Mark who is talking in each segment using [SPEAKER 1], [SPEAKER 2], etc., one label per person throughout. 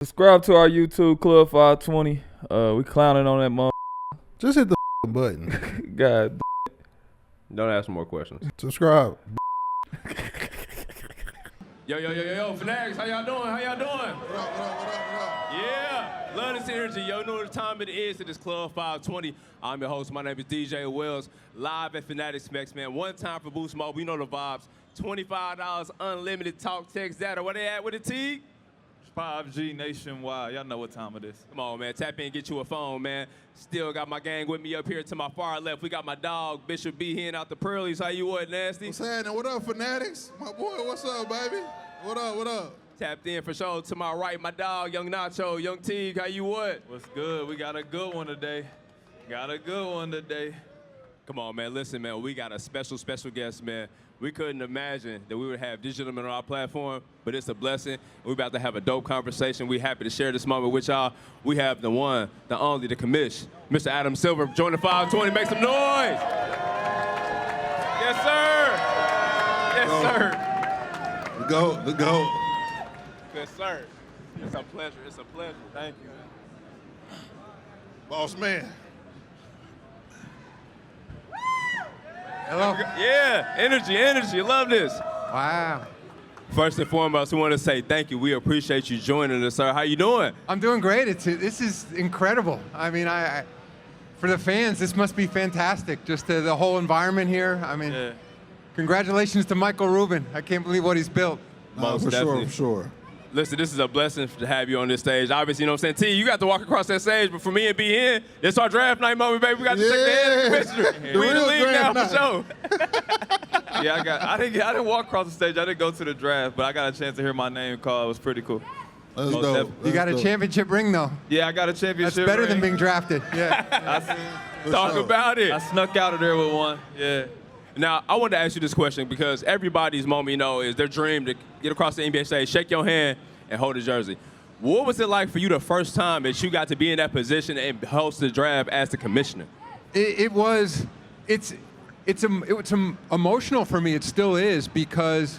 [SPEAKER 1] Subscribe to our YouTube, Club 520. We clowning on that mother.
[SPEAKER 2] Just hit the button.
[SPEAKER 1] God.
[SPEAKER 3] Don't ask more questions.
[SPEAKER 2] Subscribe.
[SPEAKER 3] Yo, Fanatics, how y'all doing?
[SPEAKER 2] What up?
[SPEAKER 3] Yeah, love this energy. Yo, know what time it is. It is Club 520. I'm your host. My name is DJ Wells. Live at Fanatics Mex, man. One time for Boost Mode. We know the vibes. $25 unlimited talk, text, data. Where they at with the Teague?
[SPEAKER 4] 5G nationwide. Y'all know what time it is.
[SPEAKER 3] Come on, man. Tap in, get you a phone, man. Still got my gang with me up here to my far left. We got my dog, Bishop B, heading out the Pearlies. How you what, Nasty?
[SPEAKER 2] What's happening? What up, Fanatics? My boy, what's up, baby? What up?
[SPEAKER 3] Tapped in for sure. To my right, my dog, Young Nacho, Young Teague. How you what?
[SPEAKER 4] What's good? We got a good one today.
[SPEAKER 3] Come on, man. Listen, man. We got a special guest, man. We couldn't imagine that we would have this gentleman on our platform, but it's a blessing. We're about to have a dope conversation. We're happy to share this moment with y'all. We have the one, the only, the commish, Mr. Adam Silver, join the 520. Make some noise. Yes, sir.
[SPEAKER 2] The GOAT.
[SPEAKER 3] Yes, sir. It's a pleasure. Thank you.
[SPEAKER 2] Boss man.
[SPEAKER 5] Hello.
[SPEAKER 3] Yeah, energy. Love this.
[SPEAKER 5] Wow.
[SPEAKER 3] First and foremost, we want to say thank you. We appreciate you joining us, sir. How you doing?
[SPEAKER 5] I'm doing great. This is incredible. I mean, I for the fans, this must be fantastic. Just the whole environment here. I mean,
[SPEAKER 3] Yeah.
[SPEAKER 5] Congratulations to Michael Rubin. I can't believe what he's built.
[SPEAKER 3] Most
[SPEAKER 2] For
[SPEAKER 3] definitely.
[SPEAKER 2] sure.
[SPEAKER 3] Listen, this is a blessing to have you on this stage. Obviously, you know what I'm saying? T, you got to walk across that stage, but for me and B in, it's our draft night moment, baby. We got to shake the hand of the commissioner. We in the
[SPEAKER 2] real
[SPEAKER 3] league now
[SPEAKER 2] draft
[SPEAKER 3] for sure.
[SPEAKER 4] Yeah, I didn't walk across the stage. I didn't go to the draft, but I got a chance to hear my name called. It was pretty cool.
[SPEAKER 2] That's
[SPEAKER 4] Most
[SPEAKER 2] dope.
[SPEAKER 4] definitely.
[SPEAKER 5] You got a championship ring, though.
[SPEAKER 4] Yeah, I got a championship.
[SPEAKER 5] That's better than
[SPEAKER 4] ring.
[SPEAKER 5] being drafted. Yeah.
[SPEAKER 3] Talk about it.
[SPEAKER 4] I snuck out of there with one. Yeah.
[SPEAKER 3] Now, I wanted to ask you this question because everybody's moment, you know, is their dream to get across the NBA stage, shake your hand, and hold a jersey. What was it like for you the first time that you got to be in that position and host the draft as the commissioner?
[SPEAKER 5] It's emotional for me. It still is because,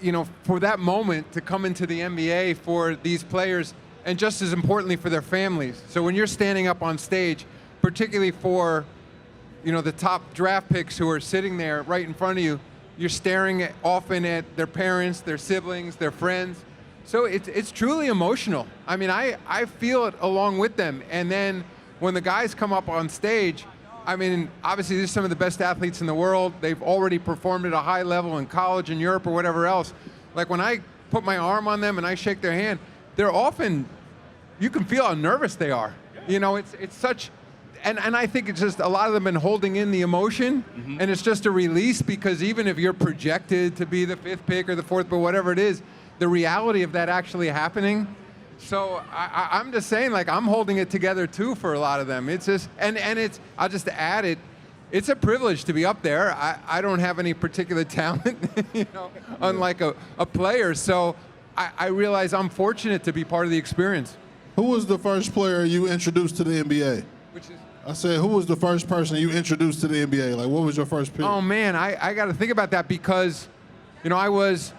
[SPEAKER 5] you know, for that moment to come into the NBA for these players, and just as importantly for their families. So when you're standing up on stage, particularly for, you know, the top draft picks who are sitting there right in front of you, you're staring often at their parents, their siblings, their friends. So it's truly emotional. I mean, I feel it along with them. And then when the guys come up on stage, I mean, obviously these are some of the best athletes in the world. They've already performed at a high level in college, in Europe, or whatever else. Like when I put my arm on them and I shake their hand, they're often, you can feel how nervous they are. You know, it's such, and I think it's just a lot of them been holding in the emotion, and it's just a release because even if you're projected to be the 5th pick or the 4th, but whatever it is, the reality of that actually happening. So I'm just saying, like, I'm holding it together too for a lot of them. It's just, and it's, I'll just add it, it's a privilege to be up there. I don't have any particular talent, you know, unlike a player. So I realize I'm fortunate to be part of the experience.
[SPEAKER 2] Who was the first player you introduced to the NBA?
[SPEAKER 5] Which is,
[SPEAKER 2] I said, who was the first person you introduced to the NBA? Like, what was your first pick?
[SPEAKER 5] oh man, I got to think about that because, you know, I was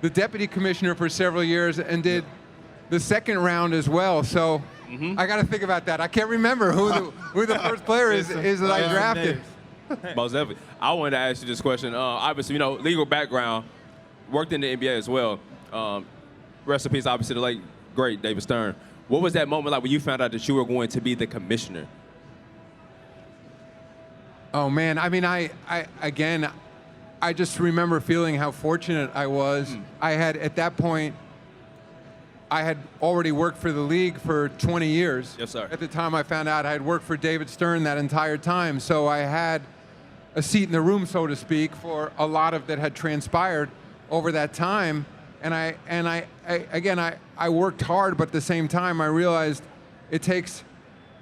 [SPEAKER 5] the deputy commissioner for several years and did the second round as well. So I got to think about that. I can't remember who the first player is that I drafted.
[SPEAKER 3] Most definitely. I wanted to ask you this question. Obviously, you know, legal background, worked in the NBA as well. Rest in peace, obviously, the late, great David Stern. What was that moment like when you found out that you were going to be the commissioner?
[SPEAKER 5] Oh man, I mean, I just remember feeling how fortunate I was. I had, at that point, I had already worked for the league for 20 years.
[SPEAKER 3] Yes, sir.
[SPEAKER 5] At the time I found out, I had worked for David Stern that entire time. So I had a seat in the room, so to speak, for a lot of that had transpired over that time. And I worked hard, but at the same time, I realized it takes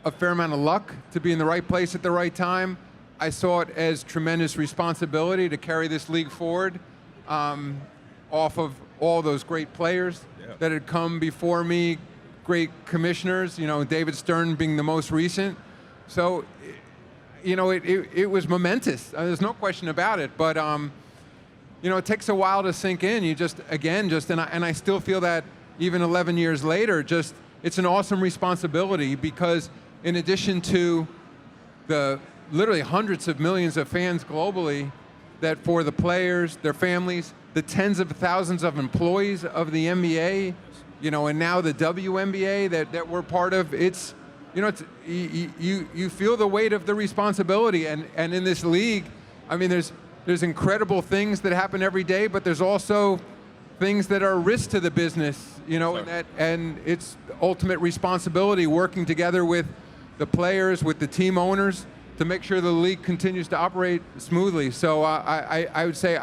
[SPEAKER 5] a fair amount of luck to be in the right place at the right time. I saw it as tremendous responsibility to carry this league forward off of all those great players that had come before me, great commissioners, you know, David Stern being the most recent. So, you know, it was momentous. There's no question about it. But, you know, it takes a while to sink in. You just, again, and I still feel that even 11 years later, just it's an awesome responsibility because in addition to the literally hundreds of millions of fans globally, that for the players, their families, the tens of thousands of employees of the NBA, and now the WNBA that we're part of, it's you feel the weight of the responsibility, and in this league, I mean, there's incredible things that happen every day, but there's also things that are risk to the business, and it's ultimate responsibility working together with the players, with the team owners, to make sure the league continues to operate smoothly. So I would say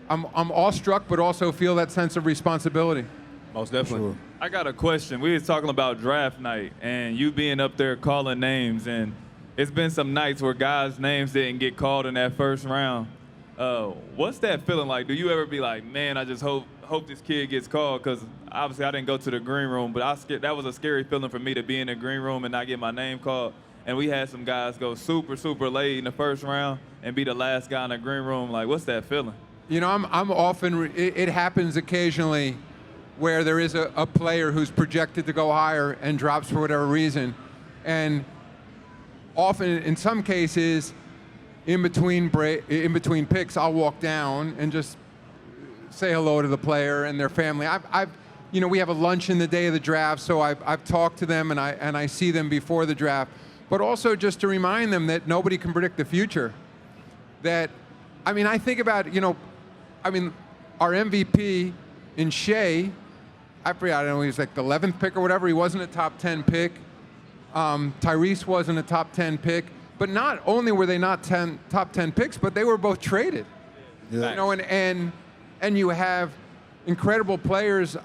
[SPEAKER 5] I'm awestruck, but also feel that sense of responsibility.
[SPEAKER 3] Most definitely.
[SPEAKER 1] Sure.
[SPEAKER 4] I got a question. We was talking about draft night and you being up there calling names, and it's been some nights where guys' names didn't get called in that first round. What's that feeling like? Do you ever be like, man, I just hope this kid gets called? Because obviously I didn't go to the green room, but that was a scary feeling for me to be in the green room and not get my name called. And we had some guys go super, super late in the first round and be the last guy in the green room. Like, what's that feeling?
[SPEAKER 5] I'm often, it happens occasionally where there is a player who's projected to go higher and drops for whatever reason. And often, in some cases, in between picks, I'll walk down and just say hello to the player and their family. We have a luncheon the day of the draft, so I've talked to them and I see them before the draft. But also just to remind them that nobody can predict the future. I think about, our MVP in Shea, I forget, I don't know, he was like the 11th pick or whatever. He wasn't a top 10 pick. Tyrese wasn't a top 10 pick. But not only were they not top 10 picks, but they were both traded. Yeah. And you have incredible players.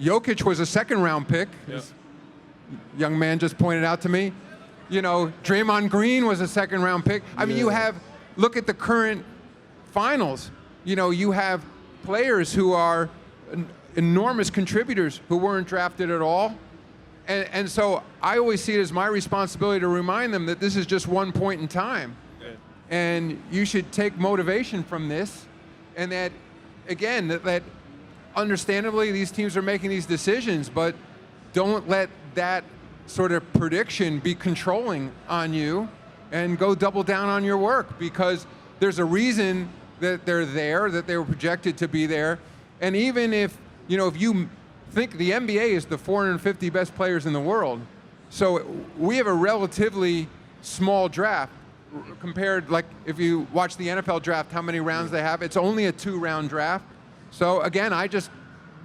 [SPEAKER 5] Jokic was a second-round pick. Yep. Young man just pointed out to me. Draymond Green was a second-round pick. I mean, look at the current finals. You have players who are enormous contributors who weren't drafted at all. And so I always see it as my responsibility to remind them that this is just one point in time. Okay. And you should take motivation from this. And that, again, that understandably these teams are making these decisions, but don't let that sort of prediction be controlling on you, and go double down on your work, because there's a reason that they're there, that they were projected to be there. And even if you think the NBA is the 450 best players in the world, so we have a relatively small draft compared, like if you watch the NFL draft, how many rounds they have, it's only a 2-round draft. So again, I just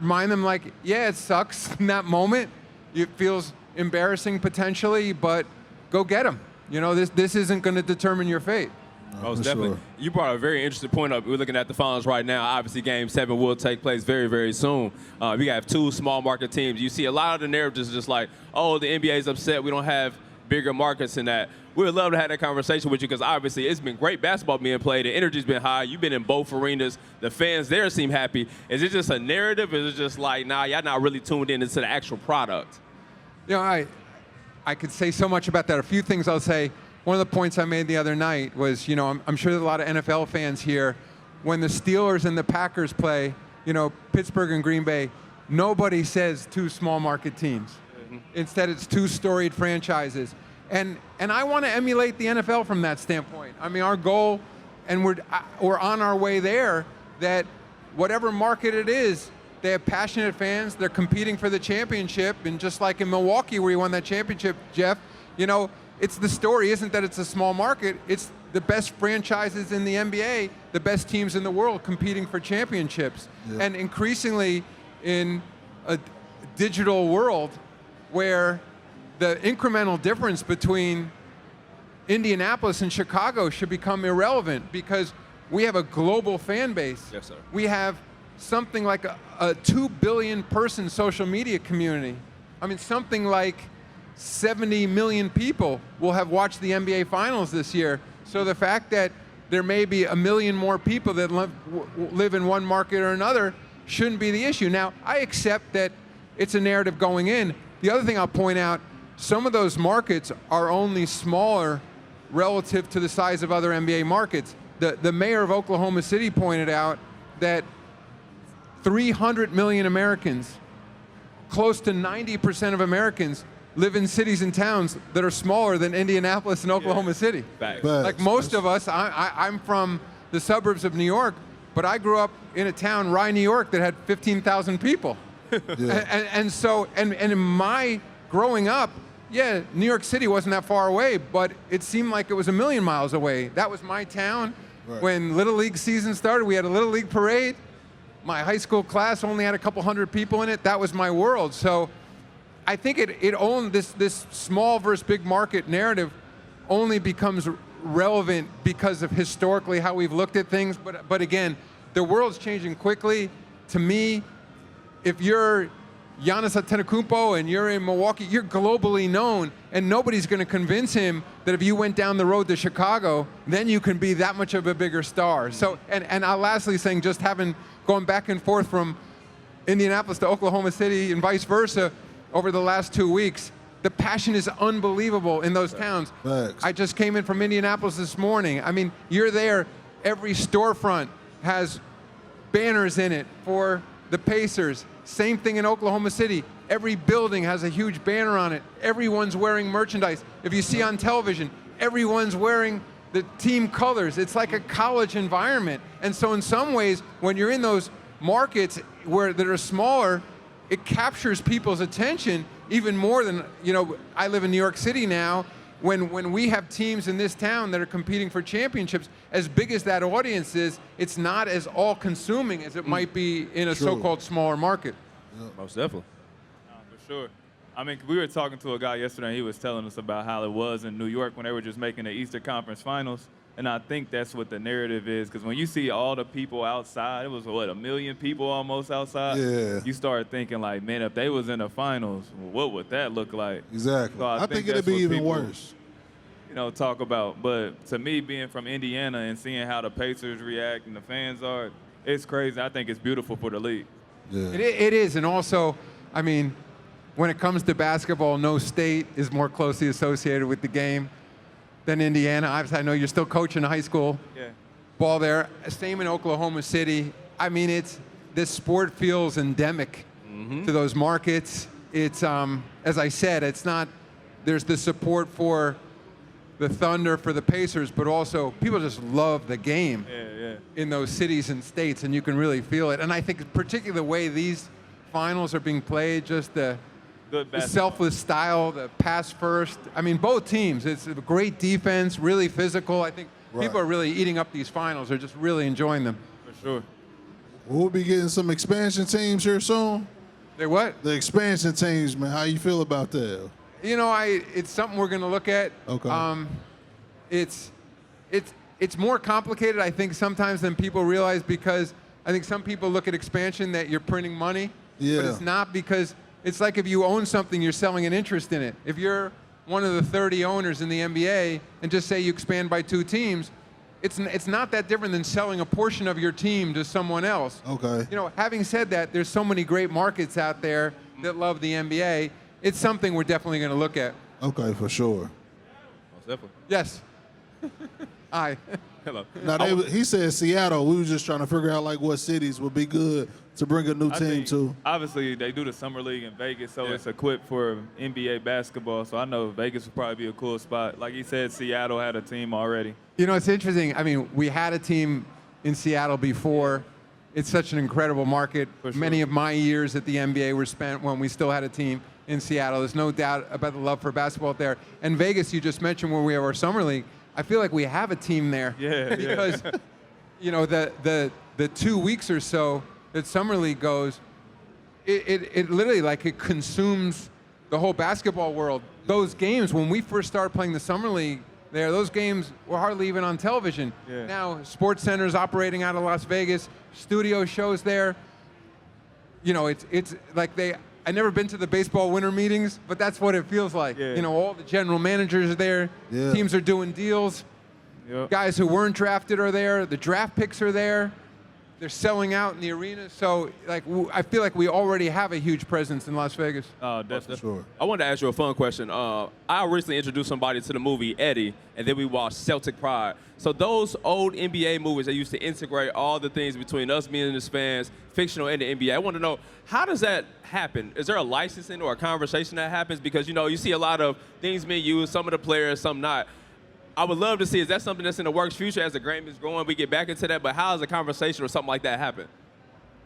[SPEAKER 5] remind them, like, yeah, it sucks in that moment. It feels embarrassing potentially, but go get them. This isn't going to determine your fate.
[SPEAKER 3] Most definitely. Sure. You brought a very interesting point up. We're looking at the finals right now. Obviously, Game 7 will take place very, very soon. We have 2 small market teams. You see a lot of the narratives just like, oh, the NBA is upset. We don't have bigger markets than that. We would love to have that conversation with you, because obviously it's been great basketball being played. The energy's been high. You've been in both arenas. The fans there seem happy. Is it just a narrative? Is it just like, nah, y'all not really tuned in into the actual product?
[SPEAKER 5] I could say so much about that. A few things I'll say. One of the points I made the other night was, I'm sure there's a lot of NFL fans here. When the Steelers and the Packers play, Pittsburgh and Green Bay, nobody says 2 small market teams. Mm-hmm. Instead, it's 2 storied franchises. And I want to emulate the NFL from that standpoint. I mean, our goal, and we're on our way there, that whatever market it is, they have passionate fans. They're competing for the championship. And just like in Milwaukee, where you won that championship, Jeff, it's the story isn't that it's a small market. It's the best franchises in the NBA, the best teams in the world competing for championships. Yeah. And increasingly in a digital world where the incremental difference between Indianapolis and Chicago should become irrelevant, because we have a global fan base.
[SPEAKER 3] Yes, sir.
[SPEAKER 5] We have something like a 2 billion person social media community. I mean, something like 70 million people will have watched the NBA Finals this year. So the fact that there may be 1 million more people that live in one market or another shouldn't be the issue. Now, I accept that it's a narrative going in. The other thing I'll point out, some of those markets are only smaller relative to the size of other NBA markets. The mayor of Oklahoma City pointed out that 300 million Americans, close to 90% of Americans live in cities and towns that are smaller than Indianapolis and Oklahoma City.
[SPEAKER 3] Facts.
[SPEAKER 5] Like most of us, I'm from the suburbs of New York, but I grew up in a town, Rye, New York, that had 15,000 people. And so in my growing up, yeah, New York City wasn't that far away, but it seemed like it was a million miles away. That was my town.
[SPEAKER 2] Right.
[SPEAKER 5] When Little League season started, we had a Little League parade. My high school class only had a couple hundred people in it. That was my world. So I think it owned this small versus big market narrative only becomes relevant because of historically how we've looked at things. But again, the world's changing quickly. To me, if you're Giannis Antetokounmpo and you're in Milwaukee, you're globally known, and nobody's going to convince him that if you went down the road to Chicago, then you can be that much of a bigger star. So, and I'll lastly saying, just having gone back and forth from Indianapolis to Oklahoma City and vice versa over the last 2 weeks, the passion is unbelievable in those towns.
[SPEAKER 2] Facts.
[SPEAKER 5] I just came in from Indianapolis this morning. I mean, you're there, every storefront has banners in it for the Pacers. Same thing in Oklahoma City. Every building has a huge banner on it. Everyone's wearing merchandise. If you see on television, everyone's wearing the team colors. It's like a college environment. And so in some ways, when you're in those markets that are smaller, it captures people's attention even more than, I live in New York City now. When we have teams in this town that are competing for championships, as big as that audience is, it's not as all-consuming as it might be in a so-called smaller market.
[SPEAKER 3] Most definitely.
[SPEAKER 4] For sure. I mean, we were talking to a guy yesterday, and he was telling us about how it was in New York when they were just making the Eastern Conference Finals. And I think that's what the narrative is, because when you see all the people outside, it was, 1 million people almost outside?
[SPEAKER 2] Yeah.
[SPEAKER 4] You start thinking, like, man, if they was in the finals, what would that look like?
[SPEAKER 2] Exactly.
[SPEAKER 4] So
[SPEAKER 2] I think it'd
[SPEAKER 4] that's
[SPEAKER 2] be
[SPEAKER 4] what
[SPEAKER 2] even
[SPEAKER 4] people,
[SPEAKER 2] worse.
[SPEAKER 4] Talk about. But to me, being from Indiana and seeing how the Pacers react and the fans are, it's crazy. I think it's beautiful for the league.
[SPEAKER 2] Yeah.
[SPEAKER 5] It is, and also, I mean, when it comes to basketball, no state is more closely associated with the game than Indiana. Obviously, I know you're still coaching high school ball there. Same in Oklahoma City. I mean, this sport feels endemic to those markets. It's, as I said, it's not, there's the support for the Thunder, for the Pacers, but also people just love the game in those cities and states, and you can really feel it. And I think particularly the way these finals are being played, just the selfless style, the pass first. I mean, both teams, it's a great defense, really physical. I think people are really eating up these finals. They're just really enjoying them.
[SPEAKER 4] For sure.
[SPEAKER 2] We'll be getting some expansion teams here soon.
[SPEAKER 5] They're what?
[SPEAKER 2] The expansion teams, man. How you feel about that?
[SPEAKER 5] It's something we're going to look at.
[SPEAKER 2] Okay.
[SPEAKER 5] It's more complicated, I think, sometimes than people realize, because I think some people look at expansion that you're printing money.
[SPEAKER 2] Yeah.
[SPEAKER 5] But it's not, because it's like if you own something, you're selling an interest in it. If you're one of the 30 owners in the NBA and just say you expand by 2 teams, it's not that different than selling a portion of your team to someone else.
[SPEAKER 2] Okay.
[SPEAKER 5] Having said that, there's so many great markets out there that love the NBA. It's something we're definitely going to look at.
[SPEAKER 2] Okay, for sure.
[SPEAKER 3] Most definitely.
[SPEAKER 5] Yes. Hi.
[SPEAKER 3] Hello.
[SPEAKER 2] Now, he said Seattle. We were just trying to figure out what cities would be good to bring a new team to.
[SPEAKER 4] Obviously, they do the summer league in Vegas, so it's equipped for NBA basketball. So I know Vegas would probably be a cool spot. Like he said, Seattle had a team already.
[SPEAKER 5] It's interesting. I mean, we had a team in Seattle before. It's such an incredible market.
[SPEAKER 4] For sure.
[SPEAKER 5] Many of my years at the NBA were spent when we still had a team in Seattle. There's no doubt about the love for basketball there. And Vegas, you just mentioned, where we have our summer league, I feel like we have a team there.
[SPEAKER 4] Yeah.
[SPEAKER 5] Because, the 2 weeks or so that summer league goes, it literally, it consumes the whole basketball world. Those games, when we first started playing the summer league there, those games were hardly even on television.
[SPEAKER 4] Yeah.
[SPEAKER 5] Now, Sports Center's operating out of Las Vegas, studio shows there. It's like I've never been to the baseball winter meetings, but that's what it feels like.
[SPEAKER 4] Yeah.
[SPEAKER 5] All the general managers are there.
[SPEAKER 2] Yeah.
[SPEAKER 5] Teams are doing deals.
[SPEAKER 4] Yep.
[SPEAKER 5] Guys who weren't drafted are there. The draft picks are there. They're selling out in the arena. So like I feel like we already have a huge presence in Las Vegas.
[SPEAKER 3] That's
[SPEAKER 2] For sure.
[SPEAKER 3] I wanted to ask you a fun question. I recently introduced somebody to the movie Eddie, and then we watched Celtic Pride. So those old NBA movies that used to integrate all the things between us being as fans, fictional and the NBA. I want to know, how does that happen? Is there a licensing or a conversation that happens? Because, you see a lot of things being used, some of the players, some not. I would love to see, is that something that's in the works future as the game is growing? We get back into that, but how does a conversation or something like that happen?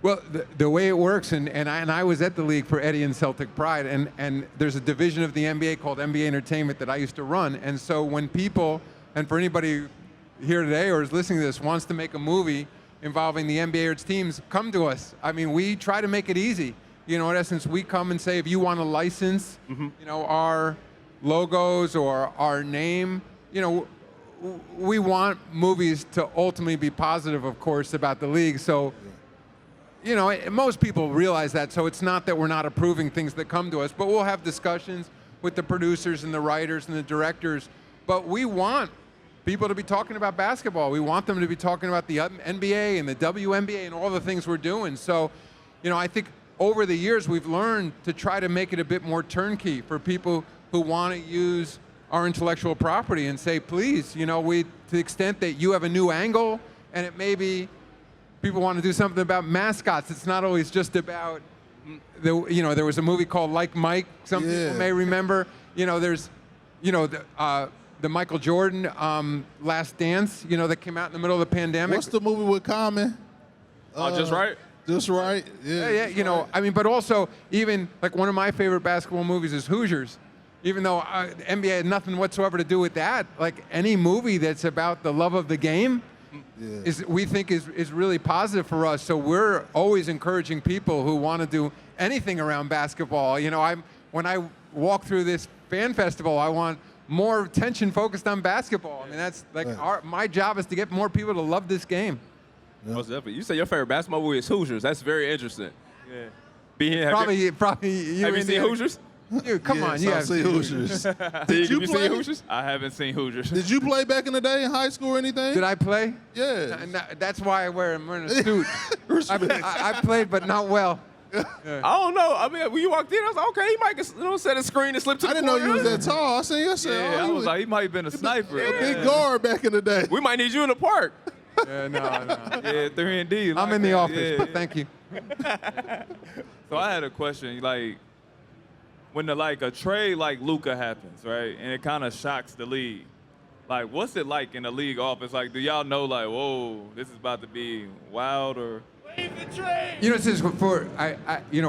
[SPEAKER 5] Well, the way it works, and I was at the league for Eddie and Celtic Pride, and there's a division of the NBA called NBA Entertainment that I used to run. And so when people, and for anybody here today or is listening to this, wants to make a movie involving the NBA or its teams, come to us. I mean, we try to make it easy. In essence, we come and say, if you want to license, our logos or our name, we want movies to ultimately be positive, of course, about the league. So, most people realize that. So it's not that we're not approving things that come to us, but we'll have discussions with the producers and the writers and the directors. But we want people to be talking about basketball. We want them to be talking about the NBA and the WNBA and all the things we're doing. So, I think over the years we've learned to try to make it a bit more turnkey for people who want to use our intellectual property and say, please, to the extent that you have a new angle and it may be people want to do something about mascots. It's not always just about there was a movie called Like Mike. Some people may remember. There's, the Michael Jordan Last Dance. That came out in the middle of the pandemic.
[SPEAKER 2] What's the movie with Common?
[SPEAKER 3] Just Right.
[SPEAKER 2] Just Right. Yeah.
[SPEAKER 5] But also even like one of my favorite basketball movies is Hoosiers. Even though the NBA had nothing whatsoever to do with that, like any movie that's about the love of the game, we think is really positive for us. So we're always encouraging people who want to do anything around basketball. When I walk through this fan festival, I want more attention focused on basketball. I mean, that's like my job is to get more people to love this game.
[SPEAKER 3] Most definitely. You say your favorite basketball movie is Hoosiers. That's very interesting. Yeah.
[SPEAKER 5] Probably.
[SPEAKER 3] Have you seen Hoosiers?
[SPEAKER 5] Dude, come on,
[SPEAKER 2] I've seen Hoosiers. Did you play
[SPEAKER 3] Hoosiers? I haven't seen Hoosiers.
[SPEAKER 2] Did you play back in the day in high school or anything?
[SPEAKER 5] Did I play?
[SPEAKER 2] Yeah.
[SPEAKER 5] That's why I'm wearing a suit. I played, but not well.
[SPEAKER 3] I don't know. I mean, when you walked in, I was like, okay, he might set a screen and slip to the
[SPEAKER 2] I didn't know
[SPEAKER 3] corner.
[SPEAKER 2] you was that tall. I seen you.
[SPEAKER 4] Yeah, I was like, he might have been a sniper.
[SPEAKER 2] A big guard back in the day.
[SPEAKER 3] We might need you in the park.
[SPEAKER 5] No.
[SPEAKER 4] Yeah, 3-and-D.
[SPEAKER 5] I'm in the office, but thank you.
[SPEAKER 4] So I had a question, like, when a trade like Luka happens, right, and it kind of shocks the league, like, what's it like in the league office? Like, do y'all know, like, whoa, this is about to be wild, or?
[SPEAKER 3] Wave the trade.
[SPEAKER 5] This is before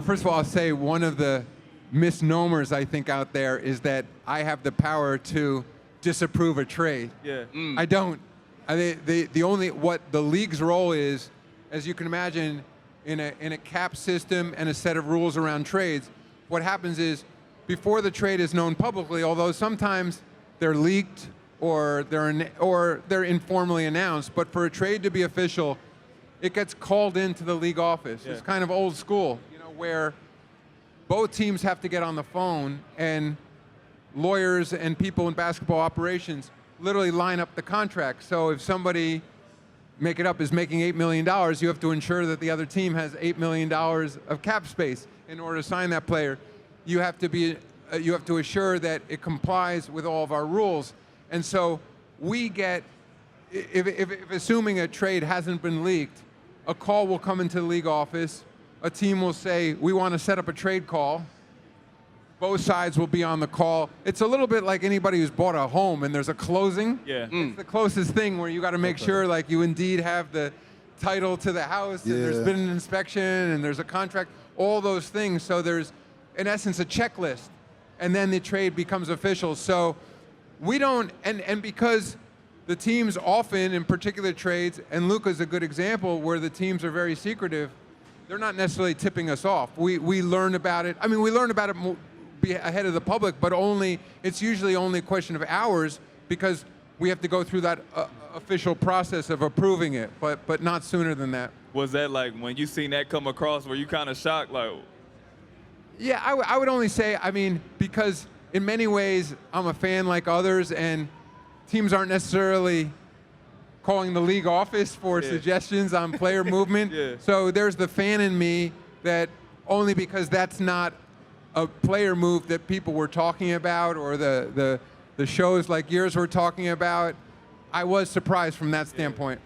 [SPEAKER 5] first of all, I'll say one of the misnomers I think out there is that I have the power to disapprove a trade.
[SPEAKER 4] Yeah.
[SPEAKER 5] I don't. What the league's role is, as you can imagine, in a cap system and a set of rules around trades, what happens is before the trade is known publicly, although sometimes they're leaked or they're informally announced, but for a trade to be official, it gets called into the league office.
[SPEAKER 4] Yeah.
[SPEAKER 5] It's kind of old school, where both teams have to get on the phone and lawyers and people in basketball operations literally line up the contract. So if somebody, make it up, is making $8 million, you have to ensure that the other team has $8 million of cap space in order to sign that player. You have to assure that it complies with all of our rules. And so we get, if assuming a trade hasn't been leaked, a call will come into the league office. A team will say, we want to set up a trade call. Both sides will be on the call. It's a little bit like anybody who's bought a home and there's a closing.
[SPEAKER 4] Yeah.
[SPEAKER 5] It's the closest thing where you got to make sure like you indeed have the title to the house and there's been an inspection and there's a contract, all those things. So there's, in essence, a checklist. And then the trade becomes official. So we don't, and because the teams often, in particular trades, and Luka's a good example where the teams are very secretive, they're not necessarily tipping us off. We learn about it. I mean, we learn about it ahead of the public, but it's usually only a question of hours because we have to go through that official process of approving it, but not sooner than that.
[SPEAKER 4] Was that like when you seen that come across, were you kind of shocked, like?
[SPEAKER 5] Yeah, I would only say, I mean, because in many ways I'm a fan like others, and teams aren't necessarily calling the league office for suggestions on player movement.
[SPEAKER 4] Yeah.
[SPEAKER 5] So there's the fan in me that only because that's not a player move that people were talking about, or the shows like yours were talking about, I was surprised from that standpoint.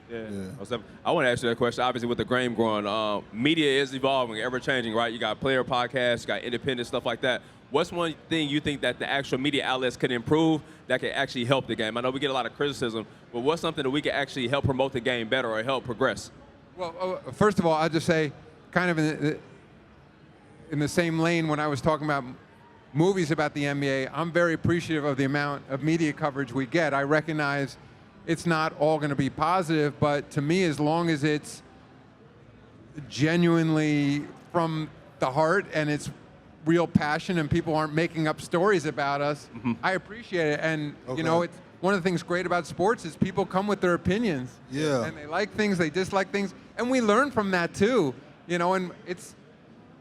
[SPEAKER 3] I want to ask you that question. Obviously, with the game growing, media is evolving, ever changing, right? You got player podcasts, you got independent stuff like that. What's one thing you think that the actual media outlets could improve that could actually help the game? I know we get a lot of criticism, but what's something that we could actually help promote the game better or help progress?
[SPEAKER 5] Well, first of all, I'll just say, kind of in the same lane when I was talking about movies about the NBA, I'm very appreciative of the amount of media coverage we get. I recognize it's not all going to be positive, but to me, as long as it's genuinely from the heart and it's real passion and people aren't making up stories about us, I appreciate it. And you know, it's one of the things great about sports is people come with their opinions.
[SPEAKER 2] Yeah.
[SPEAKER 5] And they like things, they dislike things, and we learn from that too. You know, and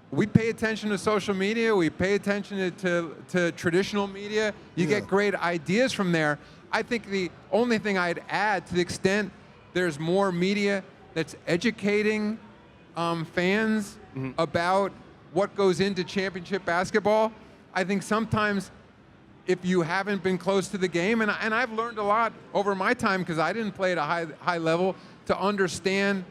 [SPEAKER 5] we pay attention to social media, we pay attention to traditional media. You get great ideas from there. I think the only thing I'd add, to the extent there's more media that's educating fans about what goes into championship basketball, I think sometimes if you haven't been close to the game, and I've learned a lot over my time because I didn't play at a high level, to understand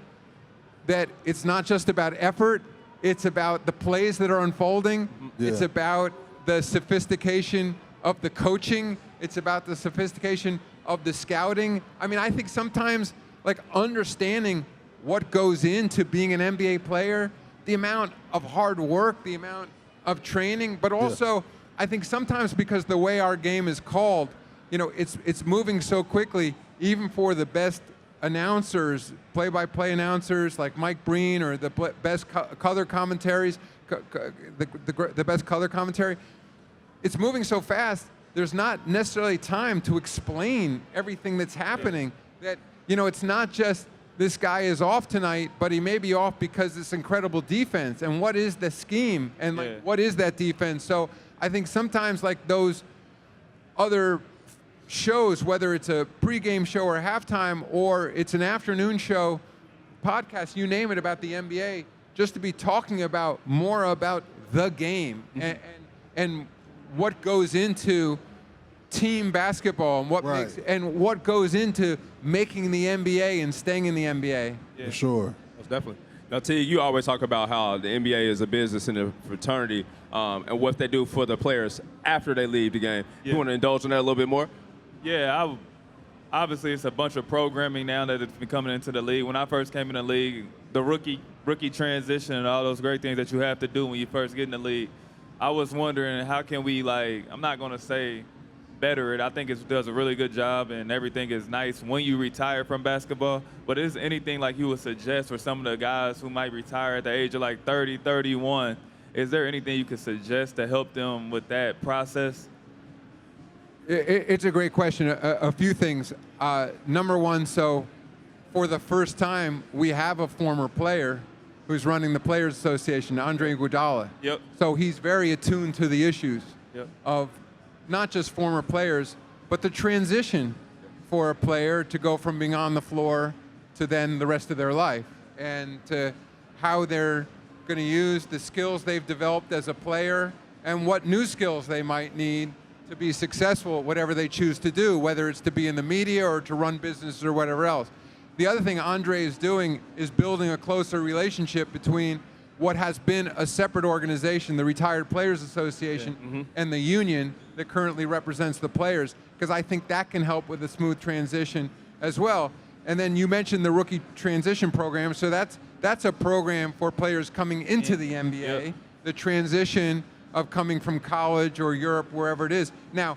[SPEAKER 5] that it's not just about effort, it's about the plays that are unfolding, it's about the sophistication of the coaching, it's about the sophistication of the scouting. I mean, I think sometimes, like, understanding what goes into being an NBA player, the amount of hard work, the amount of training, but also I think sometimes because the way our game is called, you know, it's moving so quickly, even for the best announcers, play-by-play announcers like Mike Breen, or the best color commentaries, the best color commentary, it's moving so fast, there's not necessarily time to explain everything that's happening. That, you know, it's not just this guy is off tonight, but he may be off because it's incredible defense. And what is the scheme? And like, what is that defense? So I think sometimes, like, those other shows, whether it's a pregame show or halftime, or it's an afternoon show, podcast, you name it, about the NBA, just to be talking about more about the game and what goes into team basketball, and what makes, and what goes into making the NBA and staying in the NBA.
[SPEAKER 2] For sure.
[SPEAKER 3] Most definitely. Now, Teague, you always talk about how the NBA is a business and a fraternity, and what they do for the players after they leave the game. You want to indulge in that a little bit more?
[SPEAKER 4] Yeah, obviously it's a bunch of programming now that it's been coming into the league. When I first came in the league, the rookie transition and all those great things that you have to do when you first get in the league, I was wondering, how can we, like, I'm not going to say better it. I think it does a really good job and everything is nice when you retire from basketball. But is anything like you would suggest for some of the guys who might retire at the age of like 30, 31? Is there anything you could suggest to help them with that process?
[SPEAKER 5] It's a great question. A few things. Number one, so for the first time, we have a former player who's running the Players Association, Andre Iguodala.
[SPEAKER 4] Yep.
[SPEAKER 5] So he's very attuned to the issues of not just former players, but the transition for a player to go from being on the floor to then the rest of their life, and to how they're going to use the skills they've developed as a player and what new skills they might need to be successful at whatever they choose to do, whether it's to be in the media or to run businesses or whatever else. The other thing Andre is doing is building a closer relationship between what has been a separate organization, the Retired Players Association, and the union that currently represents the players, because I think that can help with a smooth transition as well. And then you mentioned the rookie transition program, so that's a program for players coming into the NBA, the transition of coming from college or Europe, wherever it is. Now,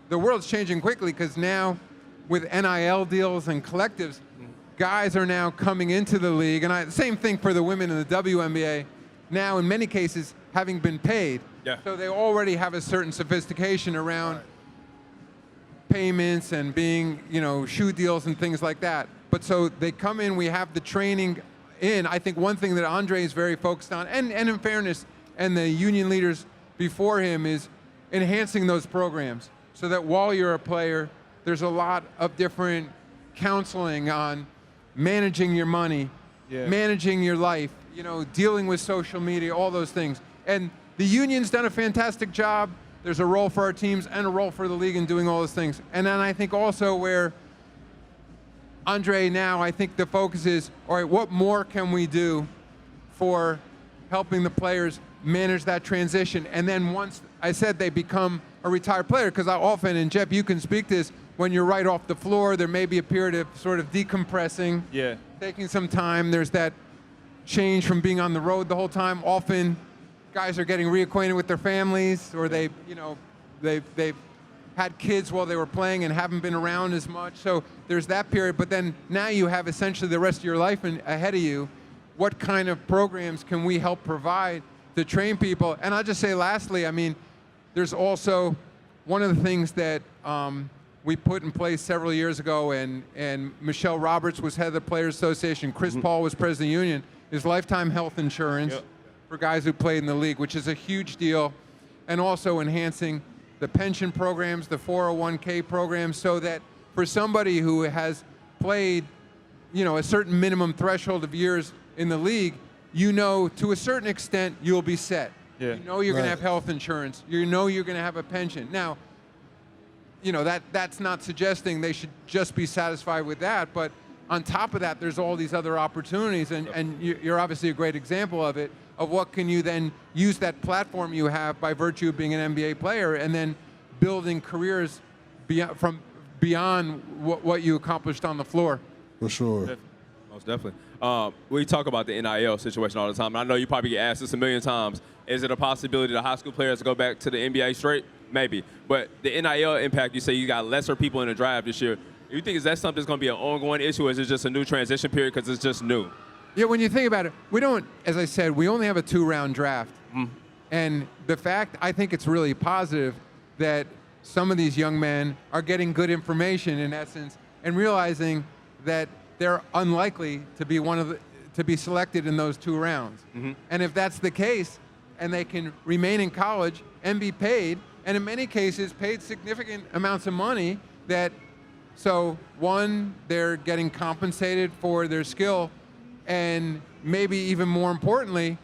[SPEAKER 5] the world's changing quickly, because now with NIL deals and collectives, guys are now coming into the league, and same thing for the women in the WNBA, now in many cases having been paid. So they already have a certain sophistication around payments and being, you know, shoe deals and things like that. But so they come in, we have the training in. I think one thing that Andre is very focused on, and in fairness, and the union leaders before him, is enhancing those programs so that while you're a player, there's a lot of different counseling on managing your money, managing your life, dealing with social media, all those things. And the union's done a fantastic job. There's a role for our teams and a role for the league in doing all those things. And then I think also where Andre now, I think the focus is, all right, what more can we do for helping the players manage that transition? And then once I said they become a retired player, because I often, and Jeff, you can speak to this, when you're right off the floor, there may be a period of sort of decompressing, taking some time. There's that change from being on the road the whole time. Often guys are getting reacquainted with their families, or they've had kids while they were playing and haven't been around as much. So there's that period, but then now you have essentially the rest of your life ahead of you. What kind of programs can we help provide to train people? And I'll just say lastly, I mean, there's also one of the things that we put in place several years ago, and Michelle Roberts was head of the Players Association, Chris Paul was president of the union, is lifetime health insurance for guys who played in the league, which is a huge deal, and also enhancing the pension programs, the 401k programs, so that for somebody who has played, a certain minimum threshold of years in the league, to a certain extent, you'll be set. You're going to have health insurance. You're going to have a pension. Now, that's not suggesting they should just be satisfied with that, but on top of that, there's all these other opportunities, and you're obviously a great example of it, of what can you then use that platform you have by virtue of being an NBA player and then building careers beyond what you accomplished on the floor.
[SPEAKER 2] For sure.
[SPEAKER 3] Most definitely. We talk about the NIL situation all the time. I know you probably get asked this a million times. Is it a possibility that high school players go back to the NBA straight? Maybe. But the NIL impact, you say you got lesser people in the draft this year. You think is that something that's going to be an ongoing issue, or is it just a new transition period because it's just new?
[SPEAKER 5] Yeah, when you think about it, we don't, as I said, we only have a 2-round draft. And the fact, I think it's really positive that some of these young men are getting good information, in essence, and realizing that they're unlikely to be to be selected in those 2 rounds. And if that's the case, and they can remain in college and be paid, and in many cases paid significant amounts of money, so one, they're getting compensated for their skill, and maybe even more importantly,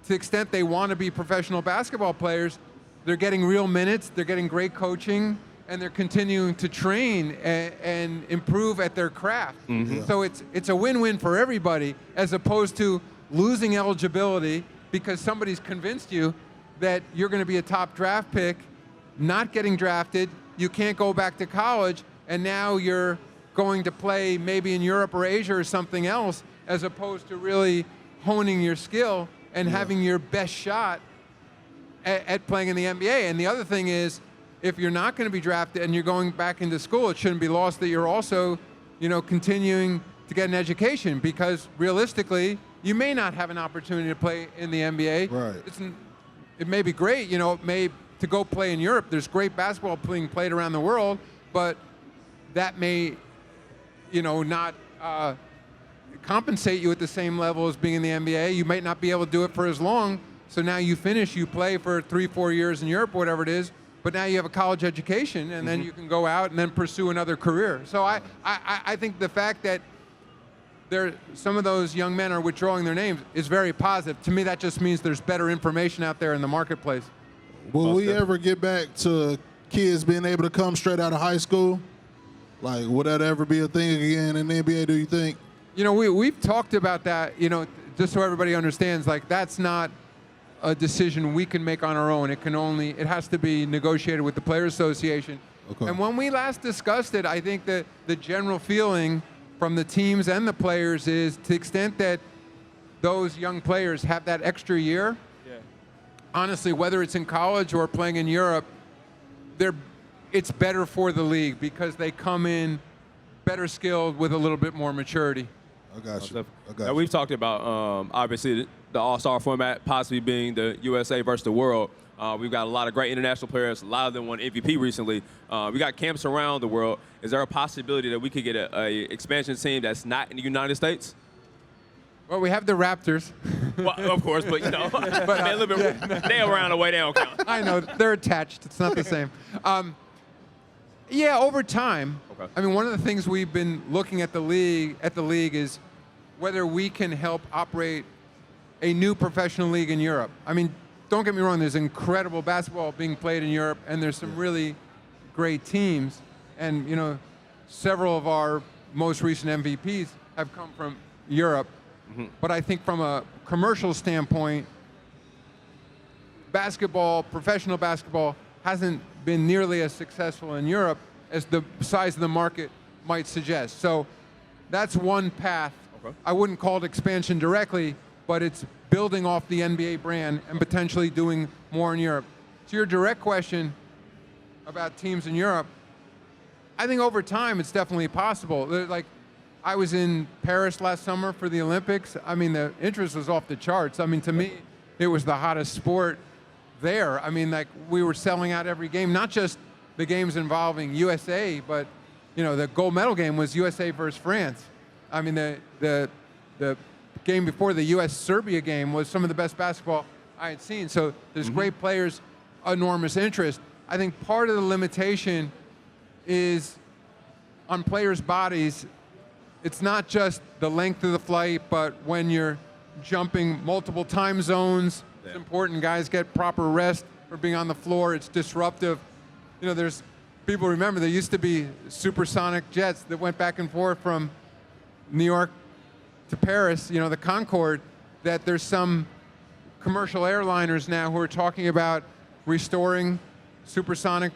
[SPEAKER 5] to the extent they want to be professional basketball players, they're getting real minutes, they're getting great coaching, and they're continuing to train and improve at their craft. So it's a win-win for everybody, as opposed to losing eligibility because somebody's convinced you that you're going to be a top draft pick, not getting drafted, you can't go back to college, and now you're going to play maybe in Europe or Asia or something else, as opposed to really honing your skill and having your best shot at playing in the NBA. And the other thing is, if you're not going to be drafted and you're going back into school, it shouldn't be lost that you're also, continuing to get an education, because realistically, you may not have an opportunity to play in the NBA.
[SPEAKER 2] Right.
[SPEAKER 5] It may be great, to go play in Europe. There's great basketball being played around the world, but that may, not compensate you at the same level as being in the NBA. You might not be able to do it for as long. So now you play for 3-4 years in Europe, whatever it is, but now you have a college education, and then you can go out and then pursue another career. So I think the fact that some of those young men are withdrawing their names is very positive. To me, that just means there's better information out there in the marketplace.
[SPEAKER 2] Will we ever get back to kids being able to come straight out of high school? Like, would that ever be a thing again in the NBA, do you think?
[SPEAKER 5] We've talked about that, just so everybody understands, like, that's not a decision we can make on our own. It has to be negotiated with the Players Association. Okay. And when we last discussed it, I think that the general feeling from the teams and the players is, to the extent that those young players have that extra year, honestly, whether it's in college or playing in Europe, it's better for the league because they come in better skilled with a little bit more maturity.
[SPEAKER 2] I got you.
[SPEAKER 3] Now, we've talked about, obviously, the All-Star format possibly being the USA versus the world. We've got a lot of great international players. A lot of them won MVP recently. We got camps around the world. Is there a possibility that we could get a expansion team that's not in the United States?
[SPEAKER 5] Well, we have the Raptors.
[SPEAKER 3] Well, of course, but a little bit. They're around the way, they don't count.
[SPEAKER 5] I know, they're attached. It's not the same. Over time,
[SPEAKER 3] Okay.
[SPEAKER 5] I mean, one of the things we've been looking at the league is whether we can help operate a new professional league in Europe. I mean, don't get me wrong, there's incredible basketball being played in Europe, and there's some really great teams. And, you know, several of our most recent MVPs have come from Europe. But I think from a commercial standpoint, basketball, professional basketball, hasn't been nearly as successful in Europe as the size of the market might suggest. So that's one path.
[SPEAKER 3] Okay.
[SPEAKER 5] I wouldn't call it expansion directly, but it's building off the NBA brand and potentially doing more in Europe. To your direct question about teams in Europe, I think over time it's definitely possible. Like, I was in Paris last summer for the Olympics. I mean, the interest was off the charts. I mean, to me, it was the hottest sport there. I mean, like, we were selling out every game, not just the games involving USA, but, you know, the gold medal game was USA versus France. I mean, the game before the US-Serbia game was some of the best basketball I had seen. So there's great players, enormous interest. I think part of the limitation is on players' bodies. It's not just the length of the flight, but when you're jumping multiple time zones, it's important guys get proper rest for being on the floor. It's disruptive. You know, there's people remember there used to be supersonic jets that went back and forth from New York to Paris, you know, the Concorde, that there's some commercial airliners now who are talking about restoring supersonic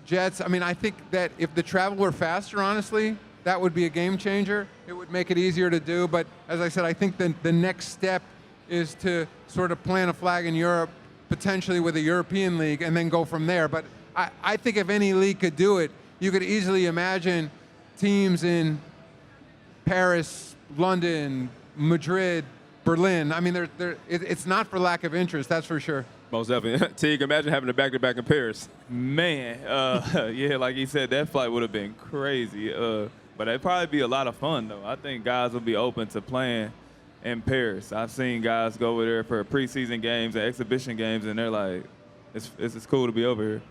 [SPEAKER 5] jets. I mean, I think that if the travel were faster, honestly, that would be a game changer. It would make it easier to do. But as I said, I think the next step is to sort of plant a flag in Europe, potentially with a European league, and then go from there. But I think if any league could do it, you could easily imagine teams in Paris, London, Madrid, Berlin. I mean, it's not for lack of interest, that's for sure.
[SPEAKER 3] Most definitely. Teague, imagine having a back-to-back in Paris.
[SPEAKER 4] Man, yeah, like he said, that flight would have been crazy. But it'd probably be a lot of fun, though. I think guys will be open to playing in Paris. I've seen guys go over there for preseason games and exhibition games, and they're like, it's cool to be over here.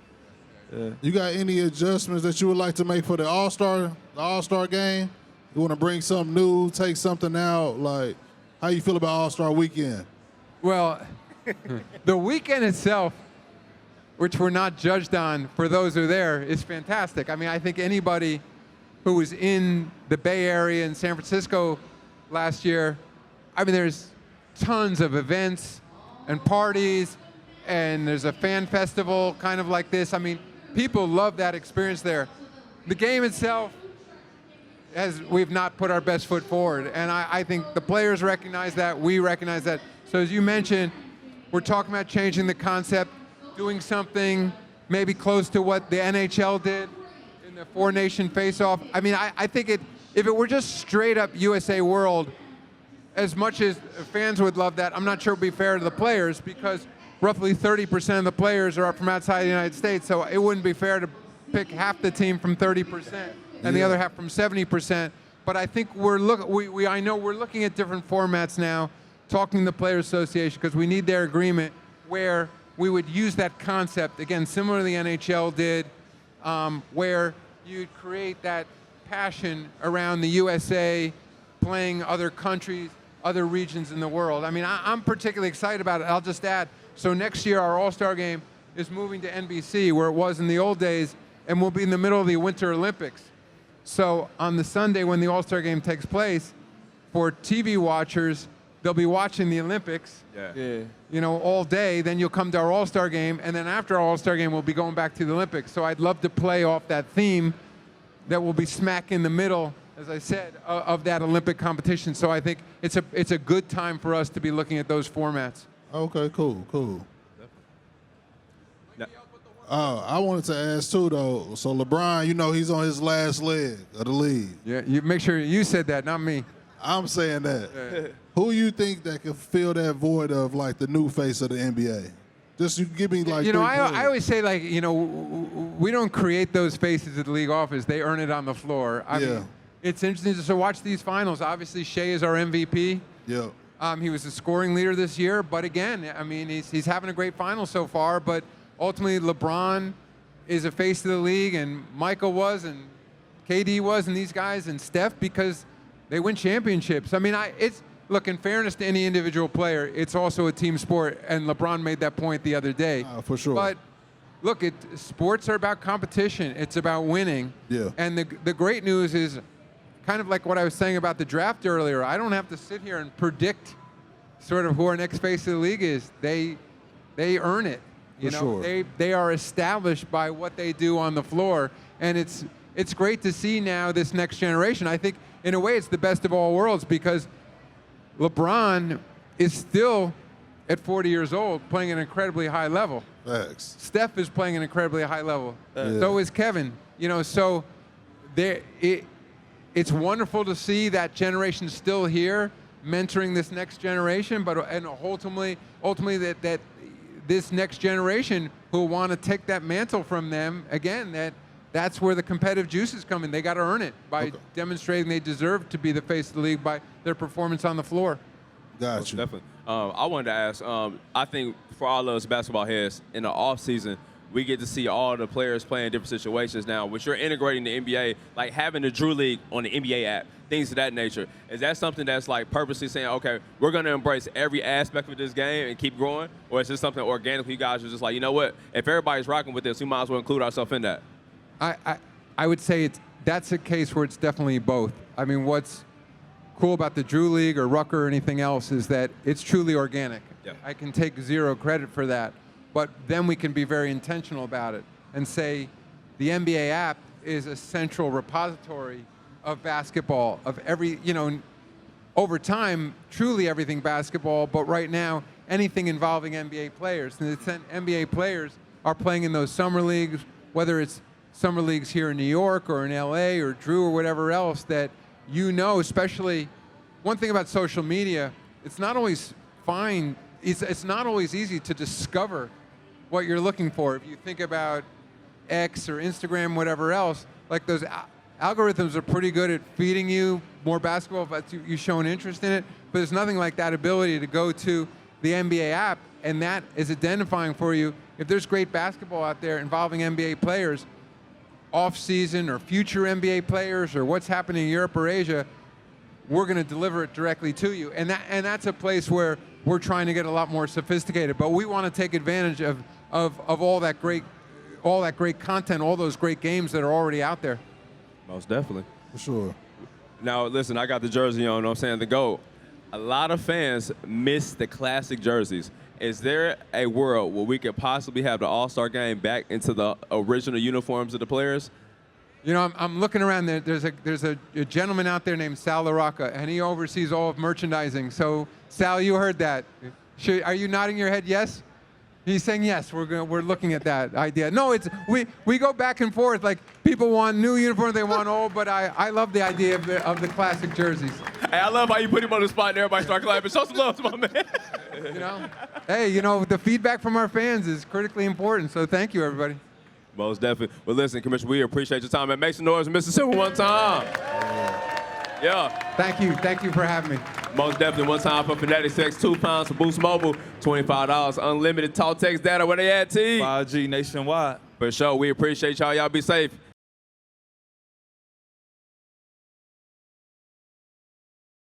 [SPEAKER 2] You got any adjustments that you would like to make for the All-Star game? You want to bring something new, take something out? Like, how you feel about All-Star weekend?
[SPEAKER 5] Well, the weekend itself, which we're not judged on for those who are there, is fantastic. I mean, I think anybody who was in the Bay Area and San Francisco last year, I mean, there's tons of events and parties, and there's a fan festival kind of like this. I mean, people love that experience there. The game itself, we've not put our best foot forward, and I think the players recognize that, we recognize that. So as you mentioned, we're talking about changing the concept, doing something maybe close to what the NHL did in the four-nation face-off. I mean, I think if it were just straight up USA World, as much as fans would love that, I'm not sure it would be fair to the players, because roughly 30% of the players are from outside the United States, so it wouldn't be fair to pick half the team from 30% and the other half from 70%. But I think I know we're looking at different formats now, talking to the Players Association, because we need their agreement where we would use that concept, again, similar to the NHL did, where you'd create that passion around the USA playing other countries, other regions in the world. I mean, I'm particularly excited about it. I'll just add, so next year our All-Star game is moving to NBC, where it was in the old days, and we'll be in the middle of the Winter Olympics. So on the Sunday when the All-Star game takes place, for TV watchers, they'll be watching the Olympics, you know, all day. Then you'll come to our All-Star game, and then after our All-Star game, we'll be going back to the Olympics. So I'd love to play off that theme that will be smack in the middle, as I said, of that Olympic competition. So I think it's a good time for us to be looking at those formats.
[SPEAKER 2] Okay, cool. I wanted to ask too, though. So LeBron, you know, he's on his last leg of the league.
[SPEAKER 5] Yeah, you make sure you said that, not me.
[SPEAKER 2] I'm saying that. Who you think that could fill that void of, like, the new face of the NBA? Just you give me, like,
[SPEAKER 5] you know,
[SPEAKER 2] three
[SPEAKER 5] I
[SPEAKER 2] players.
[SPEAKER 5] always say, like, you know, we don't create those faces at the league office. They earn it on the floor. I mean, it's interesting to watch these finals. Obviously, Shea is our MVP.
[SPEAKER 2] Yeah.
[SPEAKER 5] He was the scoring leader this year, but again, I mean, he's having a great final so far. But ultimately, LeBron is a face of the league, and Michael was, and KD was and these guys and Steph because they win championships. I mean, look, in fairness to any individual player, it's also a team sport, and LeBron made that point the other day.
[SPEAKER 2] For sure.
[SPEAKER 5] But look, sports are about competition. It's about winning.
[SPEAKER 2] Yeah.
[SPEAKER 5] And the great news is kind of like what I was saying about the draft earlier. I don't have to sit here and predict sort of who our next face of the league is. They earn it. You know,
[SPEAKER 2] sure.
[SPEAKER 5] They are established by what they do on the floor, and it's great to see now this next generation. I think in a way it's the best of all worlds because LeBron is still at 40 years old playing at an incredibly high level.
[SPEAKER 2] Facts.
[SPEAKER 5] Steph is playing at an incredibly high level.
[SPEAKER 2] Yeah.
[SPEAKER 5] So is Kevin. You know, so it's wonderful to see that generation still here, mentoring this next generation, and ultimately that this next generation who want to take that mantle from them again. That's where the competitive juices come in. They got to earn it by demonstrating they deserve to be the face of the league by their performance on the floor.
[SPEAKER 2] Got you.
[SPEAKER 3] Definitely. I wanted to ask, I think for all of us basketball heads, in the offseason, we get to see all the players play in different situations now. Which you're integrating the NBA, like having the Drew League on the NBA app, things of that nature. Is that something that's like purposely saying, okay, we're going to embrace every aspect of this game and keep growing? Or is this something organically you guys are just like, you know what, if everybody's rocking with this, we might as well include ourselves in that?
[SPEAKER 5] I would say that's a case where it's definitely both. I mean, what's cool about the Drew League or Rucker or anything else is that it's truly organic.
[SPEAKER 3] Yeah.
[SPEAKER 5] I can take zero credit for that, but then we can be very intentional about it and say the NBA app is a central repository of basketball, of every, over time, truly everything basketball, but right now, anything involving NBA players. And the NBA players are playing in those summer leagues, whether it's summer leagues here in New York or in LA or Drew or whatever else that especially one thing about social media, it's not always fine. It's not always easy to discover what you're looking for. If you think about X or Instagram, whatever else, like those algorithms are pretty good at feeding you more basketball if you show an interest in it, but there's nothing like that ability to go to the NBA app, and that is identifying for you if there's great basketball out there involving NBA players, off-season or future NBA players or what's happening in Europe or Asia, we're going to deliver it directly to you. And that's a place where we're trying to get a lot more sophisticated. But we want to take advantage of all that great content, all those great games that are already out there.
[SPEAKER 3] Most definitely.
[SPEAKER 2] For sure.
[SPEAKER 3] Now, listen, I got the jersey on, you know what I'm saying, the GOAT. A lot of fans miss the classic jerseys. Is there a world where we could possibly have the All-Star game back into the original uniforms of the players?
[SPEAKER 5] You know, I'm looking around. There's a gentleman out there named Sal LaRocca, and he oversees all of merchandising. So, Sal, you heard that. Are you nodding your head yes? He's saying yes. We're looking at that idea. No, we go back and forth. Like people want new uniforms, they want old, but I love the idea of the classic jerseys.
[SPEAKER 3] Hey, I love how you put him on the spot and everybody start clapping. Show some love to my man.
[SPEAKER 5] Hey, the feedback from our fans is critically important. So thank you, everybody.
[SPEAKER 3] Most definitely. Well, listen, Commissioner, we appreciate your time. And make some noise in Mississippi one time. Yeah.
[SPEAKER 5] Thank you for having me.
[SPEAKER 3] Most definitely. One time for Fanatics Text, £2 for Boost Mobile, $25 unlimited talk text data. Where they at, T?
[SPEAKER 1] 5G nationwide.
[SPEAKER 3] For sure. We appreciate y'all. Y'all be safe.